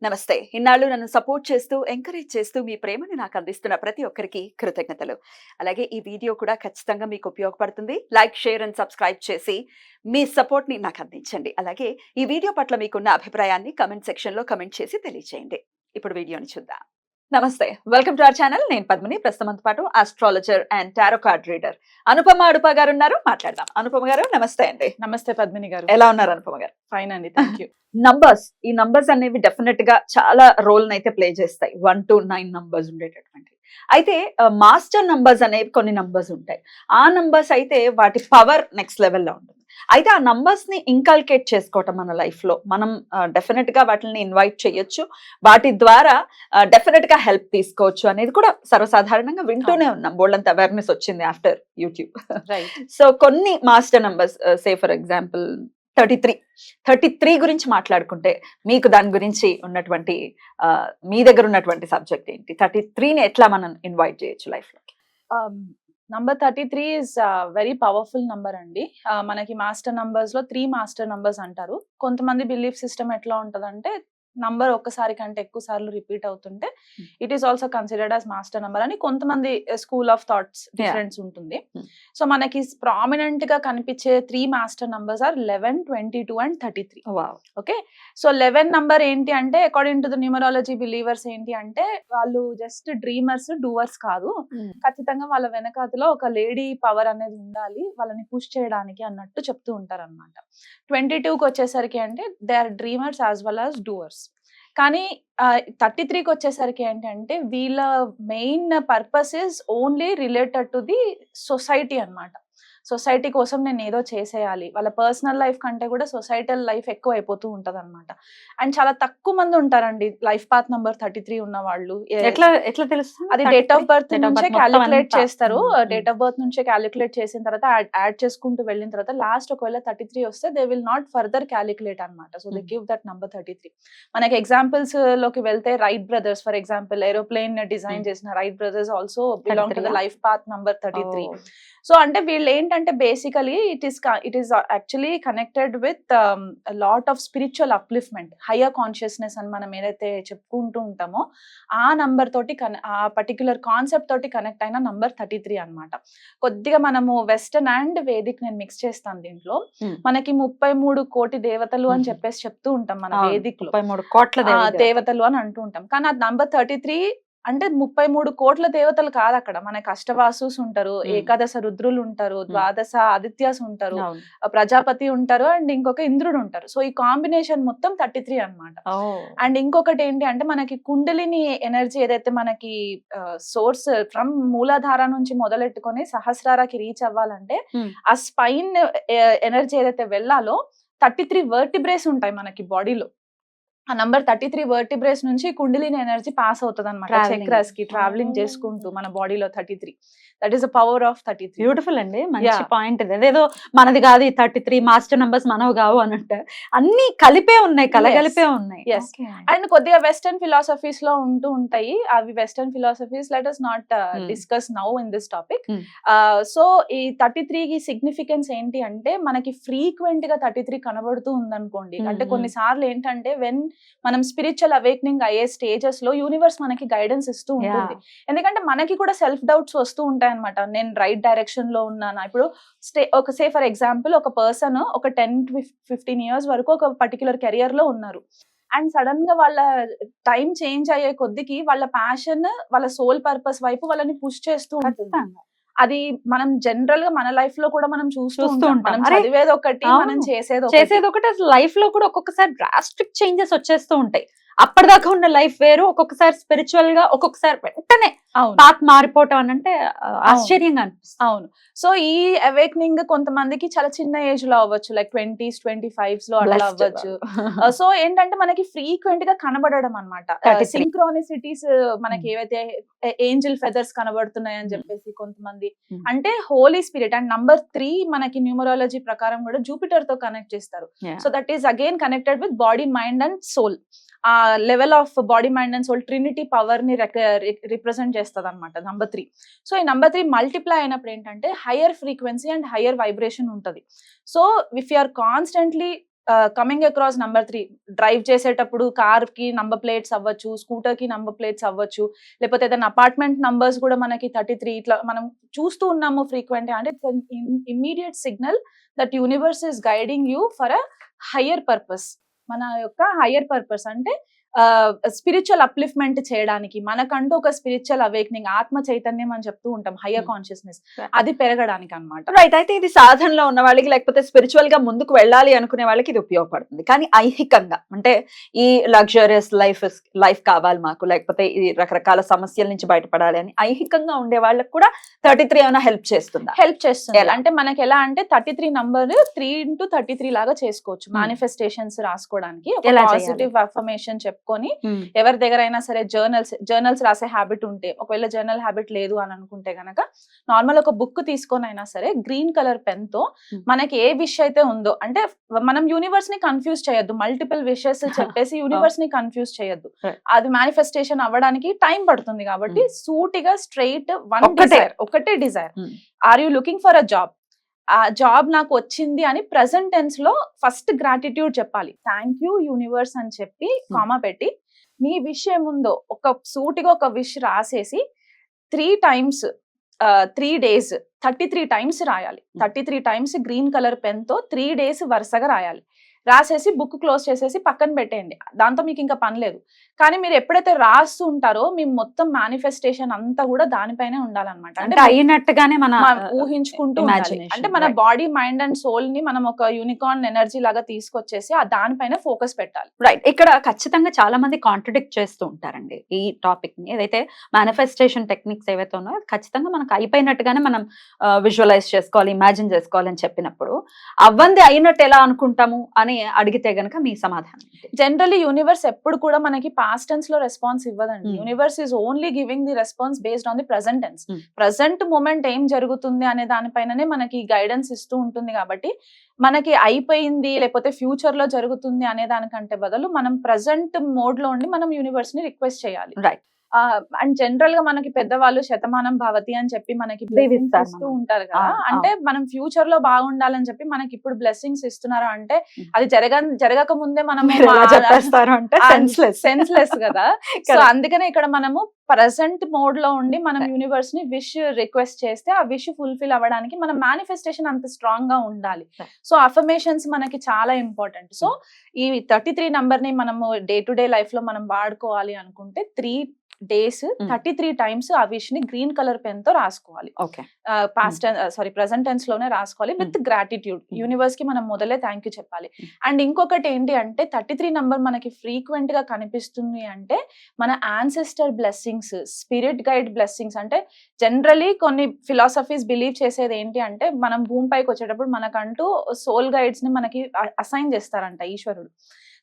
నమస్తే. ఇన్నాళ్ళు నన్ను సపోర్ట్ చేస్తూ, ఎంకరేజ్ చేస్తూ మీ ప్రేమని నాకు అందిస్తున్న ప్రతి ఒక్కరికి కృతజ్ఞతలు. అలాగే ఈ వీడియో కూడా ఖచ్చితంగా మీకు ఉపయోగపడుతుంది. లైక్, షేర్ అండ్ సబ్స్క్రైబ్ చేసి మీ సపోర్ట్‌ని నాకు అందించండి. అలాగే ఈ వీడియో పట్ల మీకున్న అభిప్రాయాన్ని కామెంట్ సెక్షన్‌లో కామెంట్ చేసి తెలియజేయండి. ఇప్పుడు వీడియోని చూద్దాం. నమస్తే. Welcome to our channel. నేను పద్మిని. ప్రస్తుతం మనతో పాటు astrologer and tarot card reader Anupama Adupa గారు ఉన్నారు. మాట్లాడదాం. అనుపమ గారు నమస్తే అండి. నమస్తే పద్మిని గారు. ఎలా ఉన్నారు అనుపమ గారు? ఫైన్ అండి, థ్యాంక్ యూ. ఈ నంబర్స్ అనేవి డెఫినెట్ గా చాలా రోల్ అయితే ప్లే చేస్తాయి. 1 to 9 నంబర్స్ ఉండేటటువంటి. అయితే మాస్టర్ నంబర్స్ అనేవి కొన్ని నంబర్స్ ఉంటాయి. ఆ నంబర్స్ అయితే వాటి పవర్ నెక్స్ట్ లెవెల్లో ఉంటుంది. అయితే ఆ నంబర్స్ ని ఇంకల్కేట్ చేసుకోవటం మన లైఫ్ లో మనం డెఫినెట్ గా వాటిని ఇన్వైట్ చేయొచ్చు. వాటి ద్వారా డెఫినెట్ గా హెల్ప్ తీసుకోవచ్చు అనేది కూడా సర్వసాధారణంగా వింటూనే ఉన్నాం. బోల్డంత అవేర్నెస్ వచ్చింది ఆఫ్టర్ యూట్యూబ్. సో కొన్ని master numbers say for example 33 గురించి మాట్లాడుకుంటే మీకు దాని గురించి ఉన్నటువంటి మీ దగ్గర ఉన్నటువంటి సబ్జెక్ట్ ఏంటి? 33ని ఎట్లా మనం ఇన్వైట్ చేయొచ్చు లైఫ్ లో? Number 33 is very powerful number అండి. మనకి మాస్టర్ నంబర్స్ లో 3 మాస్టర్ నంబర్స్ అంటారు. కొంతమంది బిలీఫ్ సిస్టమ్ ఎట్లా ఉంటదంటే నంబర్ ఒక్కసారి కంటే ఎక్కువ సార్లు రిపీట్ అవుతుంటే it is also considered as master number అని కొంతమంది స్కూల్ ఆఫ్ థాట్స్ డిఫరెన్స్ ఉంటుంది. సో మనకి ప్రామినెంట్ గా కనిపించే 3 master numbers are 11, 22 and 33. Okay, so 11 number ఏంటి అంటే according to the numerology believers ఏంటి అంటే వాళ్ళు జస్ట్ డ్రీమర్స్, డూవర్స్ కాదు. ఖచ్చితంగా వాళ్ళ వెనకాతలో ఒక లేడీ పవర్ అనేది ఉండాలి వాళ్ళని పుష్ చేయడానికి అన్నట్టు చెప్తూ ఉంటారు అనమాట. 22కి వచ్చేసరికి అంటే they are dreamers as well as doers. కానీ 33కి వచ్చేసరికి ఏంటంటే వీళ్ళ main purpose is only related to the society అన్నమాట. సొసైటీ కోసం నేను ఏదో చేసేయాలి. వాళ్ళ పర్సనల్ లైఫ్ కంటే కూడా సొసైటల్ లైఫ్ ఎక్కువ అయిపోతూ ఉంటది అనమాట. అండ్ చాలా తక్కువ మంది ఉంటారండి లైఫ్ పాత్ నంబర్ 33 ఉన్న వాళ్ళు. ఎట్లా తెలుస్తుంది? అది డేట్ ఆఫ్ బర్త్ నుంచే క్యాలిక్యులేట్ చేస్తారు. డేట్ ఆఫ్ బర్త్ నుంచే క్యాలిక్యులేట్ చేసిన తర్వాత యాడ్ చేసుకుంటూ వెళ్ళిన తర్వాత లాస్ట్ ఒకవేళ 33 వస్తే they will not further calculate అనమాట. So they give that number 33. మనకి ఎగ్జాంపుల్స్ లోకి వెళ్తే Wright brothers for example aeroplane design చేసిన Wright brothers also belong to the life path number 33. So అంటే వీళ్ళు ఏంటంటే basically it is actually connected with lot of spiritual upliftment, higher consciousness అని మనం ఏదైతే చెప్పుకుంటూ ఉంటామో ఆ నంబర్ తోటి ఆ పర్టికులర్ కాన్సెప్ట్ తోటి కనెక్ట్ అయిన నంబర్ 33 అన్నమాట. కొద్దిగా మనము వెస్టర్న్ అండ్ వేదిక్ నేను మిక్స్ చేస్తాను దీంట్లో. మనకి 33 కోటి దేవతలు అని చెప్పేసి చెప్తూ ఉంటాం మన వేదిక్ లో, 33 కోట్ల దేవతలు అని అంటూ ఉంటాం. కానీ ఆ నంబర్ 33 అంటే 33 కోట్ల దేవతలు కాదు. అక్కడ మనకి అష్టవాసుస్ ఉంటారు, ఏకాదశ రుద్రులు ఉంటారు, ద్వాదశ ఆదిత్యాస్ ఉంటారు, ప్రజాపతి ఉంటారు అండ్ ఇంకొక ఇంద్రుడు ఉంటారు. సో ఈ కాంబినేషన్ మొత్తం 33 అన్నమాట. అండ్ ఇంకొకటి ఏంటి అంటే మనకి కుండలిని ఎనర్జీ ఏదైతే మనకి సోర్స్ ఫ్రమ్ మూలాధార నుంచి మొదలెట్టుకొని సహస్రారాకి రీచ్ అవ్వాలంటే ఆ స్పైన్ ఎనర్జీ ఏదైతే వెళ్ళాలో 33 వర్టిబ్రేస్ ఉంటాయి మనకి బాడీలో. ఆ నంబర్ 33 వర్టిబ్రేస్ నుంచి కుండలిని ఎనర్జీ పాస్ అవుతుంది అనమాట. చక్రాస్ కి ట్రావెలింగ్ చేసుకుంటూ మన బాడీలో 33. That is the power of 33. Beautiful అండి, మంచి పాయింట్. అదేదో మనది కాదు ఈ 33 మాస్టర్ నంబర్స్ మనవి కావు అన్నట్టు అన్ని కలిపే ఉన్నాయి, కలగలిపే ఉన్నాయి. అండ్ కొద్దిగా వెస్టర్న్ ఫిలాసఫీస్ లో ఉంటూ ఉంటాయి అవి. Western philosophies let us not discuss now in this topic. So ఈ 33 కి సిగ్నిఫికెన్స్ ఏంటి అంటే మనకి ఫ్రీక్వెంట్ గా 33 కనబడుతూ ఉందనుకోండి. అంటే కొన్నిసార్లు ఏంటంటే వెన్ మనం స్పిరిచువల్ అవేక్నింగ్ అయ్యే స్టేజెస్ లో యూనివర్స్ మనకి గైడెన్స్ ఇస్తూ ఉంటుంది. ఎందుకంటే మనకి కూడా సెల్ఫ్ డౌట్స్ వస్తూ ఉంటాయి అనమాట. నేను రైట్ డైరెక్షన్ లో ఉన్నానా? ఇప్పుడు ఒక సే ఫర్ ఎగ్జాంపుల్ ఒక పర్సన్ ఒక 10-15 ఇయర్స్ వరకు ఒక పర్టికులర్ కెరియర్ లో ఉన్నారు. అండ్ సడన్ గా వాళ్ళ టైం చేంజ్ అయ్యే కొద్దికి వాళ్ళ ప్యాషన్, వాళ్ళ సోల్ పర్పస్ వైపు వాళ్ళని పుష్ చేస్తూ ఉంటుంది. అది మనం జనరల్ గా మన లైఫ్ లో కూడా మనం చూస్తూ ఉంటాం. మనం చదివేది ఒకటి, మనం చేసేది ఒకటి. అసలు లైఫ్ లో కూడా ఒక్కొక్కసారి డ్రాస్టిక్ చేంజెస్ వచ్చేస్తూ ఉంటాయి. అప్పటిదాకా ఉన్న లైఫ్ వేరు, ఒక్కొక్కసారి స్పిరిచువల్ గా, ఒక్కొక్కసారి వెంటనే పాత్ మారిపోవటం అని అంటే ఆశ్చర్యంగా అనిపిస్తుంది. అవును. సో ఈ అవేక్నింగ్ కొంతమందికి చాలా చిన్న ఏజ్ లో అవ్వచ్చు, లైక్ 20s, 25s లో అట్లా అవ్వచ్చు. సో ఏంటంటే మనకి ఫ్రీక్వెంట్ గా కనబడడం అనమాట. సింక్రోనిసిటీస్ మనకి ఏవైతే ఏంజల్ ఫెదర్స్ కనబడుతున్నాయి అని చెప్పేసి కొంతమంది అంటే హోలీ స్పిరిట్. అండ్ నంబర్ 3 మనకి న్యూమరాలజీ ప్రకారం కూడా జూపిటర్ తో కనెక్ట్ చేస్తారు. So that is again connected with body, mind and soul. ఆ level of body, mind and soul trinity power ని రిప్రజెంట్ చేస్తుంది అనమాట నంబర్ 3. సో ఈ నంబర్ 3 మల్టిప్లై అయినప్పుడు ఏంటంటే higher frequency and higher vibration ఉంటది. So if you are constantly coming across number 3 drive చేసేటప్పుడు car కి నంబర్ ప్లేట్స్ అవ్వచ్చు, స్కూటర్ కి నంబర్ ప్లేట్స్ అవ్వచ్చు, లేకపోతే ఏదైనా అపార్ట్మెంట్ నంబర్స్ కూడా మనకి 33 ఇట్లా మనం చూస్తూ ఉన్నాము ఫ్రీక్వెంట్ అంటే immediate signal that universe is guiding you for a higher purpose. మన యొక్క హయ్యర్ పర్పస్ అంటే స్పిరిచువల్ అప్లిఫ్ట్మెంట్ చేయడానికి, మనకంటూ ఒక స్పిరిచువల్ అవేక్నింగ్, ఆత్మ చైతన్యం అని చెప్తూ ఉంటాం, హయ్యర్ కాన్షియస్నెస్, అది పెరగడానికి అన్నమాట. రైట్. అయితే ఇది సాధనలో ఉన్న వాళ్ళకి లేకపోతే స్పిరిచువల్ గా ముందుకు వెళ్ళాలి అనుకునే వాళ్ళకి ఇది ఉపయోగపడుతుంది. కానీ ఐహికంగా అంటే ఈ లగ్జరియస్ లైఫ్ కావాలి మాకు, లేకపోతే ఈ రకరకాల సమస్యల నుంచి బయటపడాలి అని ఐహికంగా ఉండే వాళ్ళకి కూడా 33 ఏమైనా హెల్ప్ చేస్తుందా? హెల్ప్ చేస్తుంది. ఎలా? అంటే మనకి ఎలా అంటే 33 నంబర్ 3 into 33 లాగా చేసుకోవచ్చు. మేనిఫెస్టేషన్స్ రాసుకోవడానికి ఎలా చేయాలి? పాజిటివ్ అఫర్మేషన్ చెప్పుకొని ఎవరి దగ్గర అయినా సరే జర్నల్స్ రాసే హ్యాబిట్ ఉంటే, ఒకవేళ జర్నల్ హ్యాబిట్ లేదు అని అనుకుంటే గనక నార్మల్ ఒక బుక్ తీసుకొని అయినా సరే గ్రీన్ కలర్ పెన్ తో మనకి ఏ విష్ అయితే ఉందో, అంటే మనం యూనివర్స్ ని కన్ఫ్యూజ్ చేయొద్దు, మల్టిపుల్ విషెస్ చెప్పేసి యూనివర్స్ ని కన్ఫ్యూజ్ చేయొద్దు. అది మేనిఫెస్టేషన్ అవ్వడానికి టైం పడుతుంది కాబట్టి సూటిగా స్ట్రైట్ ఒకటే desire. Are you looking for a job? ఆ జాబ్ నాకు వచ్చింది అని ప్రెసెంట్ టెన్స్ లో ఫస్ట్ గ్రాటిట్యూడ్ చెప్పాలి. థ్యాంక్ యూ యూనివర్స్ అని చెప్పి కామా పెట్టి మీ విష్ ఏముందో ఒక సూటిగా ఒక విష్ రాసేసి 3 times 3 days 33 times రాయాలి. 33 times గ్రీన్ కలర్ పెన్ తో 3 days వరుసగా రాయాలి. రాసేసి బుక్ క్లోజ్ చేసేసి పక్కన పెట్టేయండి. దాంతో మీకు ఇంకా పని లేదు. కానీ మీరు ఎప్పుడైతే రాస్తూ ఉంటారో మీ మొత్తం మేనిఫెస్టేషన్ అంతా కూడా దానిపైనే ఉండాలన్నమాట. అంటే అయినట్టుగానే మనం ఊహించుకుంటూ ఉండాలి. అంటే మన బాడీ, మైండ్ అండ్ సోల్ ని మనం ఒక యూనికార్న్ ఎనర్జీ లాగా తీసుకొచ్చేసి దానిపైన ఫోకస్ పెట్టాలి. రైట్. ఇక్కడ ఖచ్చితంగా చాలా మంది కాంట్రడిక్ట్ చేస్తూ ఉంటారండి ఈ టాపిక్ ని. ఏదైతే మేనిఫెస్టేషన్ టెక్నిక్స్ ఏవైతే ఉన్నాయో ఖచ్చితంగా మనకు అయిపోయినట్టుగానే మనం విజువలైజ్ చేసుకోవాలి, ఇమాజిన్ చేసుకోవాలి అని చెప్పినప్పుడు అవ్వంది అయినట్టు ఎలా అనుకుంటాము అని అడిగితే గనక మీ సమాధానం? జనరల్లీ యూనివర్స్ ఎప్పుడు కూడా మనకి పాస్ట్ టెన్స్ లో రెస్పాన్స్ ఇవ్వదండి. Universe is only giving the response based on the present tense. Present moment ఏం జరుగుతుంది అనే దానిపైననే మనకి గైడెన్స్ ఇస్తూ ఉంటుంది. కాబట్టి మనకి అయిపోయింది లేకపోతే ఫ్యూచర్ లో జరుగుతుంది అనే దానికంటే బదులు మనం ప్రెసెంట్ మోడ్ లో ఉండి మనం యూనివర్స్ ని రిక్వెస్ట్ చేయాలి. రైట్. అండ్ జనరల్ గా మనకి పెద్దవాళ్ళు శతమానం భవతి అని చెప్పి మనకి బ్లెస్సింగ్స్ ఇస్తూ ఉంటారు కదా. అంటే మనం ఫ్యూచర్ లో బాగుండాలని చెప్పి మనకి ఇప్పుడు బ్లెస్సింగ్స్ ఇస్తున్నారు అంటే అది జరగక ముందే మనం సెన్స్లెస్ కదా. సో అందుకనే ఇక్కడ మనము ప్రెసెంట్ మోడ్ లో ఉండి మనం యూనివర్స్ ని విష్ రిక్వెస్ట్ చేస్తే ఆ విష్ ఫుల్ఫిల్ అవ్వడానికి మన మేనిఫెస్టేషన్ అంత స్ట్రాంగ్ గా ఉండాలి. సో అఫర్మేషన్స్ మనకి చాలా ఇంపార్టెంట్. సో ఈ 33 నంబర్ ని మనము డే టు డే లైఫ్ లో మనం వాడుకోవాలి అనుకుంటే 3 days 33 times ఆ విష్ ని గ్రీన్ కలర్ పెన్ తో రాసుకోవాలి. ప్రెసెంట్ టెన్స్ లోనే రాసుకోవాలి విత్ గ్రాటిట్యూడ్. యూనివర్స్ కి మనం మొదలే థ్యాంక్ యూ చెప్పాలి. అండ్ ఇంకొకటి ఏంటి అంటే 33 నంబర్ మనకి ఫ్రీక్వెంట్ గా కనిపిస్తుంది అంటే మన ancestor blessings, spirit guide blessings. అంటే జనరలీ కొన్ని ఫిలాసఫీస్ బిలీవ్ చేసేది ఏంటి అంటే మనం భూమిపైకి వచ్చేటప్పుడు మనకంటూ సోల్ గైడ్స్ ని మనకి అసైన్ చేస్తారంట ఈశ్వరుడు.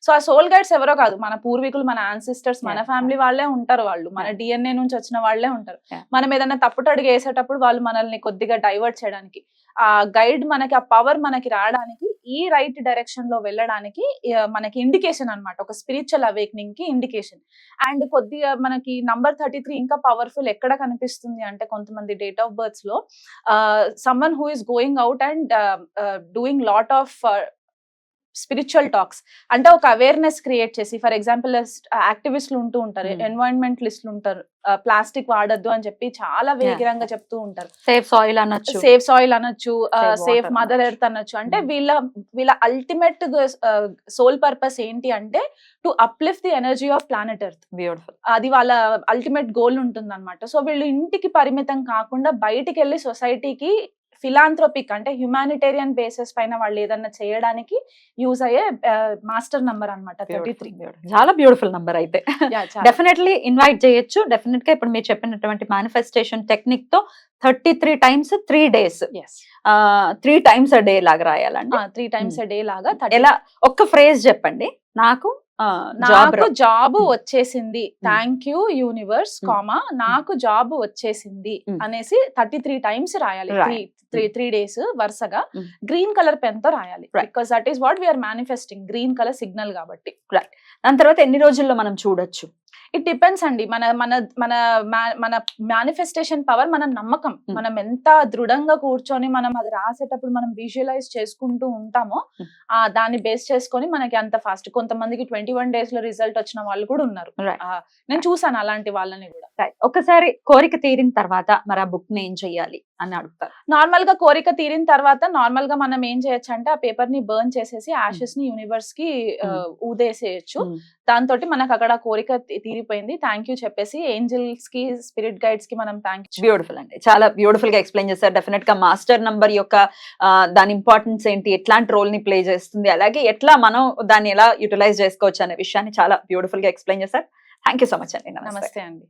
సో ఆ సోల్ గైడ్స్ ఎవరో కాదు, మన పూర్వీకులు, మన యాన్సిస్టర్స్, మన ఫ్యామిలీ వాళ్ళే ఉంటారు. వాళ్ళు మన డిఎన్ఏ నుంచి వచ్చిన వాళ్ళే ఉంటారు. మనం ఏదైనా తప్పుట అడుగు వేసేటప్పుడు వాళ్ళు మనల్ని కొద్దిగా డైవర్ట్ చేయడానికి, ఆ గైడ్ మనకి, ఆ పవర్ మనకి రావడానికి, ఈ రైట్ డైరెక్షన్ లో వెళ్ళడానికి మనకి ఇండికేషన్ అన్నమాట. ఒక స్పిరిచువల్ అవేక్నింగ్ కి ఇండికేషన్. అండ్ కొద్దిగా మనకి నంబర్ 33 ఇంకా పవర్ఫుల్ ఎక్కడ కనిపిస్తుంది అంటే కొంతమంది డేట్ ఆఫ్ బర్త్స్ లో someone who is going out and doing lot of spiritual talks, అంటే ఒక అవేర్నెస్ క్రియేట్ చేసి, ఫర్ ఎగ్జాంపుల్ యాక్టివిస్టులు ఉంటూ ఉంటారు, ఎన్వైరన్మెంటలిస్టులు ఉంటారు, ప్లాస్టిక్ వాడద్దు అని చెప్పి చాలా వేగంగా చెప్తూ ఉంటారు. సేఫ్ సాయిల్ అనొచ్చు, సేఫ్ మదర్ ఎర్త్ అనొచ్చు. అంటే వీళ్ళ అల్టిమేట్ సోల్ పర్పస్ ఏంటి అంటే to uplift the energy of planet earth. Beautiful. అది వాళ్ళ అల్టిమేట్ గోల్ ఉంటుంది అనమాట. సో వీళ్ళు ఇంటికి పరిమితం కాకుండా బయటికి వెళ్ళి సొసైటీకి ఫిలాంథ్రోపిక్ అంటే హ్యుమానిటేరియన్ బేసిస్ పైన వాళ్ళు ఏదన్నా చేయడానికి యూజ్ అయ్యే మాస్టర్ నంబర్ అన్నమాట 33. చాలా బ్యూటిఫుల్ నంబర్. అయితే డెఫినెట్లీ ఇన్వైట్ చేయొచ్చు. డెఫినెట్ గా ఇప్పుడు మీరు చెప్పినటువంటి మేనిఫెస్టేషన్ టెక్నిక్ తో 33 times 3 days 3 times a day లాగా రాయాలండి. 3 times a day లాగా. ఎలా ఒక్క ఫ్రేజ్ చెప్పండి. నాకు జాబ్ వచ్చేసింది, థ్యాంక్ యూ యూనివర్స్ కామా నాకు జాబ్ వచ్చేసింది అనేసి 33 times రాయాలి. 3 days వరుసగా గ్రీన్ కలర్ పెన్ తో రాయాలి. Because that is what we are manifesting, green colour signal కాబట్టి. రైట్. దాని తర్వాత ఎన్ని రోజుల్లో మనం చూడొచ్చు? ఇట్ డిపెండ్స్ అండి. మన మన మన మన మేనిఫెస్టేషన్ పవర్, మన నమ్మకం. మనం ఎంత దృఢంగా కూర్చొని మనం అది రాసేటప్పుడు మనం విజువలైజ్ చేసుకుంటూ ఉంటామో, దాన్ని బేస్ చేసుకొని మనకి అంత ఫాస్ట్. కొంతమందికి 21 days లో రిజల్ట్ వచ్చిన వాళ్ళు కూడా ఉన్నారు. నేను చూసాను అలాంటి వాళ్ళని కూడా. ఒకసారి కోరిక తీరిన తర్వాత మరి ఆ బుక్ ని ఏం చెయ్యాలి అని అడుగుతారు. నార్మల్ గా కోరిక తీరిన తర్వాత నార్మల్ గా మనం ఏం చేయొచ్చు అంటే ఆ పేపర్ ని బర్న్ చేసేసి యాషెస్ ని యూనివర్స్ కి ఊదేసేయచ్చు. దాంతో మనకు అక్కడ కోరిక తీరిపోయింది, థ్యాంక్ యూ చెప్పేసి ఏంజల్స్ కి, స్పిరిట్ గైడ్స్ కి మనం థ్యాంక్ యూ. బ్యూటిఫుల్ అండి, చాలా బ్యూటిఫుల్ గా ఎక్స్ప్లెయిన్ చేశారు. డెఫినెట్ గా మాస్టర్ నంబర్ యొక్క దాని ఇంపార్టెన్స్ ఏంటి, ఎట్లాంటి రోల్ ని ప్లే చేస్తుంది, అలాగే ఎట్లా మనం దాన్ని ఎలా యూటిలైజ్ చేసుకోవచ్చు అనే విషయాన్ని చాలా బ్యూటిఫుల్ గా ఎక్స్ప్లెయిన్ చేశారు. థ్యాంక్ యూ సో మచ్ అండి. నమస్తే అండి.